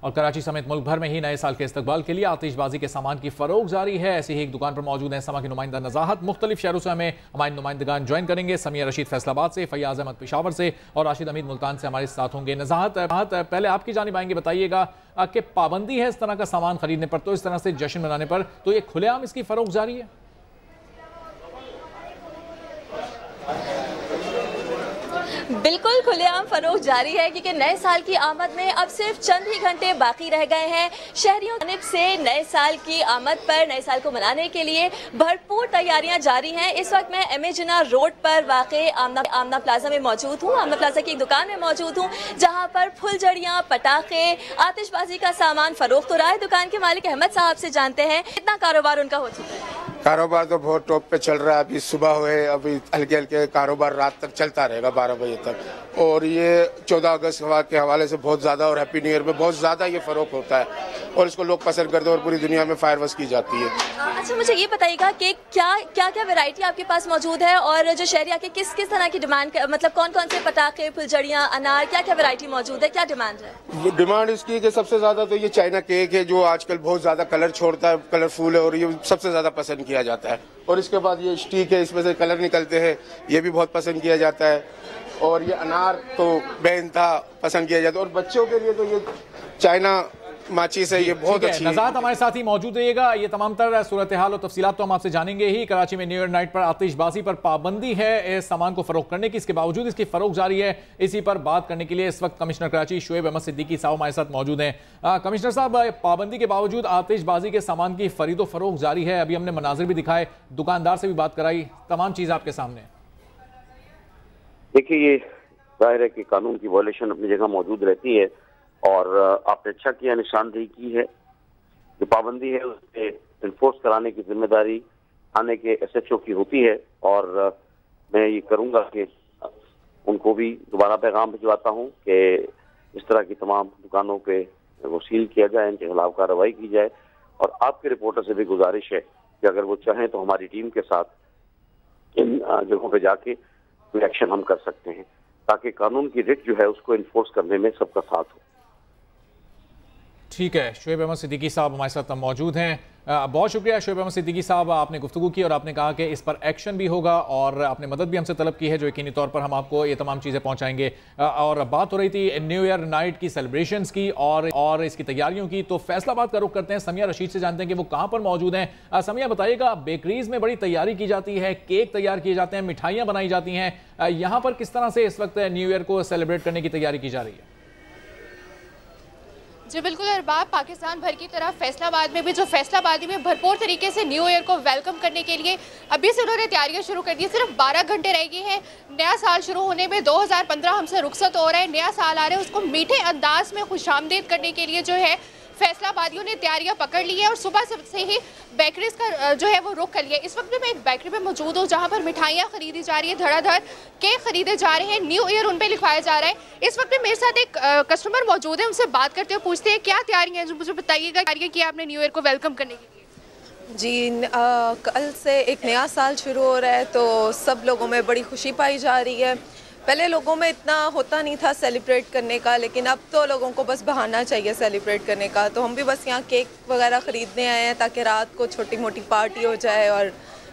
और कराची समेत मुल्क भर में ही नए साल के इस्तकबाल के लिए आतिशबाजी के सामान की फरोख जारी है। ऐसी ही एक दुकान पर मौजूद है समा की नुमाइंदा नज़ाहत। मुख्तलिफ शहरों से हमें हमारे नुमाइंदगान ज्वाइन करेंगे। समिया रशीद फैसलाबाद से, फैयाज अहमद पेशावर से और राशिद हमीद मुल्तान से हमारे साथ होंगे। नज़ाहत, पहले आपकी जानिब आएंगे, बताइएगा कि पाबंदी है इस तरह का सामान खरीदने पर, तो इस तरह से जश्न मनाने पर, तो ये खुलेआम इसकी फरोख जारी है? बिल्कुल खुलेआम फरोख जारी है, क्योंकि नए साल की आमद में अब सिर्फ चंद ही घंटे बाकी रह गए हैं। शहरियों की जानिब से नए साल की आमद पर, नए साल को मनाने के लिए भरपूर तैयारियां जारी हैं। इस वक्त मैं एमेजिना रोड पर वाक़े आमना प्लाजा में मौजूद हूँ। आमना प्लाजा की एक दुकान में मौजूद हूँ, जहाँ पर फुलझड़ियाँ, पटाखे, आतिशबाजी का सामान फरोख्त हो रहा है। दुकान के मालिक अहमद साहब से जानते हैं कितना कारोबार उनका हो चुका है। कारोबार तो बहुत टॉप पे चल रहा है। अभी सुबह हुए, अभी हल्के हल्के कारोबार रात तक चलता रहेगा 12 बजे तक। और ये 14 अगस्त के हवाले से बहुत ज़्यादा और हैप्पी न्यू ईयर में बहुत ज़्यादा ये फ़रोख होता है और इसको लोग पसंद करते हैं और पूरी दुनिया में फायरवर्क्स की जाती है। अच्छा, मुझे ये बताइएगा कि क्या वैरायटी आपके पास मौजूद है और जो शहरी आके किस किस तरह की डिमांड, मतलब कौन कौन से पटाखे, फुलझड़ियाँ, अनार, क्या वैरायटी मौजूद है, क्या डिमांड है? डिमांड इसकी कि सबसे ज़्यादा तो ये चाइना केक है, जो आजकल बहुत ज़्यादा कलर छोड़ता है, कलरफुल है और ये सबसे ज़्यादा पसंद किया जाता है। और इसके बाद ये स्टिक है, इसमें से कलर निकलते हैं, ये भी बहुत पसंद किया जाता है। और ये अनार तो बेइंतहा पसंद किया जाता है। और बच्चों के लिए तो ये चाइना माचिस है, ये बहुत अच्छी है। नज़ाहत हमारे साथ ही मौजूद रहिएगा। ये तमाम तर सूरत हाल और तफसीलात तो हम आपसे जानेंगे ही। कराची में न्यू ईयर नाइट पर आतिशबाजी पर पाबंदी है इस सामान को फरोख्त करने की, इसके बावजूद इसकी फरोख्त जारी है। इसी पर बात करने के लिए इस वक्त कमिश्नर कराची शुएब अहमद सिद्दीकी साहब हमारे साथ मौजूद हैं। कमिश्नर साहब, पाबंदी के बावजूद आतिशबाजी के सामान की खरीदो फरोख्त जारी है। अभी हमने मनाजिर भी दिखाए, दुकानदार से भी बात कराई, तमाम चीज़ आपके सामने। देखिए, ये जाहिर है कि कानून की वॉयलेशन अपनी जगह मौजूद रहती है और आपने अच्छा किया, निशानदेही की है। जो पाबंदी है उसे इन्फोर्स कराने की जिम्मेदारी थाने के SHO की होती है और मैं ये करूंगा कि उनको भी दोबारा पैगाम भिजवाता हूँ कि इस तरह की तमाम दुकानों पे वो सील किया जाए, इनके खिलाफ कार्रवाई की जाए। और आपके रिपोर्टर से भी गुजारिश है कि अगर वो चाहें तो हमारी टीम के साथ इन जगहों पे जाके कोई एक्शन हम कर सकते हैं, ताकि कानून की रिट जो है उसको इन्फोर्स करने में सबका साथ हो। ठीक है, शुएब अहमद सिद्दीकी साहब हमारे साथ मौजूद हैं। बहुत शुक्रिया शुएब अहमद सिद्दीकी साहब, आपने गुफ्तगू की और आपने कहा कि इस पर एक्शन भी होगा और आपने मदद भी हमसे तलब की है, जो यकीनी तौर पर हम आपको ये तमाम चीज़ें पहुंचाएंगे। और बात हो रही थी न्यू ईयर नाइट की सेलिब्रेशंस की और इसकी तैयारियों की, तो फैसलाबाद का रुख करते हैं। समिया रशीद से जानते हैं कि वो कहाँ पर मौजूद हैं। समिया, बताइएगा, बेकरीज में बड़ी तैयारी की जाती है, केक तैयार किए जाते हैं, मिठाइयाँ बनाई जाती हैं, यहाँ पर किस तरह से इस वक्त न्यू ईयर को सेलिब्रेट करने की तैयारी की जा रही है? जी बिल्कुल अरबाब, पाकिस्तान भर की तरह फैसलाबाद में भी जो फैसलाबादी में भरपूर तरीके से न्यू ईयर को वेलकम करने के लिए अभी से उन्होंने तैयारियां शुरू कर दी। सिर्फ 12 घंटे रह गए हैं नया साल शुरू होने में। 2015 हमसे रुखसत हो रहा है, नया साल आ रहा है, उसको मीठे अंदाज में खुशामदीद करने के लिए जो है फैसलाबादियों ने तैयारियां पकड़ ली है और सुबह से ही बेकरीज का जो है वो रुख कर लिया। इस वक्त मैं एक बेकरी में मौजूद हूँ जहाँ पर मिठाइयाँ खरीदी जा रही है, धड़ाधड़ केक खरीदे जा रहे हैं, न्यू ईयर उन पे लिखवाया जा रहा है। इस वक्त मेरे साथ एक कस्टमर मौजूद है, उनसे बात करते हुए पूछते हैं क्या तैयारियाँ हैं, जो मुझे बताइएगा क्या किया आपने न्यू ईयर को वेलकम करने के लिए। जी, कल से एक नया साल शुरू हो रहा है तो सब लोगों में बड़ी खुशी पाई जा रही है। पहले लोगों में इतना होता नहीं था सेलिब्रेट करने का, लेकिन अब तो लोगों को बस बहाना चाहिए सेलिब्रेट करने का। तो हम भी बस यहाँ केक वगैरह ख़रीदने आए हैं ताकि रात को छोटी मोटी पार्टी हो जाए और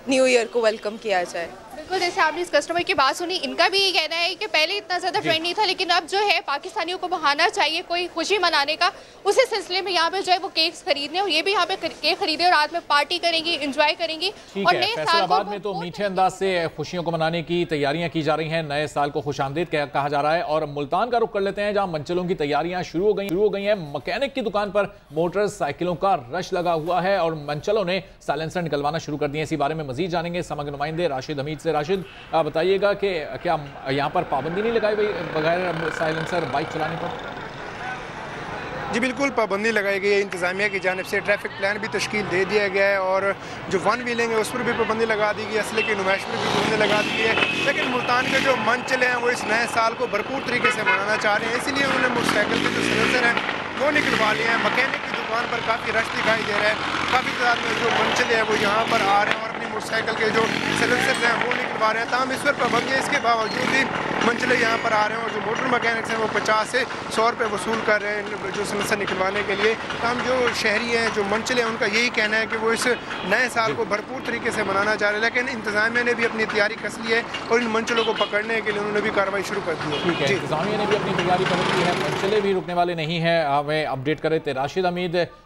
न्यू ईयर को वेलकम किया जाए। बिल्कुल, जैसे आपने इस कस्टमर की बात सुनी, इनका भी ये कहना है कि पहले इतना ज़्यादा ट्रेंड नहीं था, लेकिन अब जो है पाकिस्तानियों को बहाना चाहिए कोई खुशी मनाने का। उसी सिलसिले में यहाँ पे जो है वो केक्स खरीदने और ये भी यहाँ पे केक खरीदे और रात में पार्टी करेंगी, एंजॉय करेंगी। और नए फैसलाबाद में तो मीठे अंदाज से खुशियों को मनाने की तैयारियां की जा रही हैं, नए साल को खुशामदीद कहा जा रहा है। और मुल्तान का रुख कर लेते हैं, जहाँ मंचलों की तैयारियां शुरू हो गई हैं। मैकेनिक की दुकान पर मोटरसाइकिलों का रश लगा हुआ है और मंचलों ने साइलेंसर निकलवाना शुरू कर दिए। इसी बारे में मजीद जानेंगे समग्र नुमाइंदे राशिद हमीद से। राशिद, बताइएगा कि क्या यहाँ पर पाबंदी नहीं लगाई गई बगैर साइलेंसर बाइक चलाने पर? जी बिल्कुल पाबंदी लगाई गई है, इंतज़ामिया की जानिब से ट्रैफिक प्लान भी तश्कील दे दिया गया है और जो वन व्हीलिंग है उस पर भी पाबंदी लगा दी गई है, असले की नुमाइश पर भी पाबंदी लगा दी गई है। लेकिन मुल्तान के जो मंचले हैं वो इस नए साल को भरपूर तरीके से मनाना चाह रहे हैं, इसीलिए उन्होंने मोटरसाइकिल के जो साइलेंसर हैं वो निकलवा लिए हैं। मकैनिक की दुकान पर काफ़ी रश दिखाई दे रहा है, काफ़ी तादाद में जो मंचले हैं वो यहाँ पर आ रहे हैं और अपनी मोटरसाइकिल के जो साइलेंसर्स हैं वो निकलवा रहे हैं। ताहम इस पर पाबंदी है, इसके बावजूद भी मंचले यहाँ पर आ रहे हैं और जो मोटर मैकेनिक्स हैं वो 50 से 100 रुपये वसूल कर रहे हैं जो साइलेंसर निकलवाने के लिए। ताहम जो शहरी हैं, जो मंचले हैं, उनका यही कहना है कि वो इस नए साल को भरपूर तरीके से मनाना चाह रहे हैं, लेकिन इंतजामिया ने भी अपनी तैयारी कस ली है और इन मंचलों को पकड़ने के लिए उन्होंने भी कार्रवाई शुरू कर दी है। ठीक है, इंतजामिया ने भी अपनी तैयारी कर ली है, मंचले भी रुकने वाले नहीं हैं। हमें अपडेट करे थे राशिद हमीद।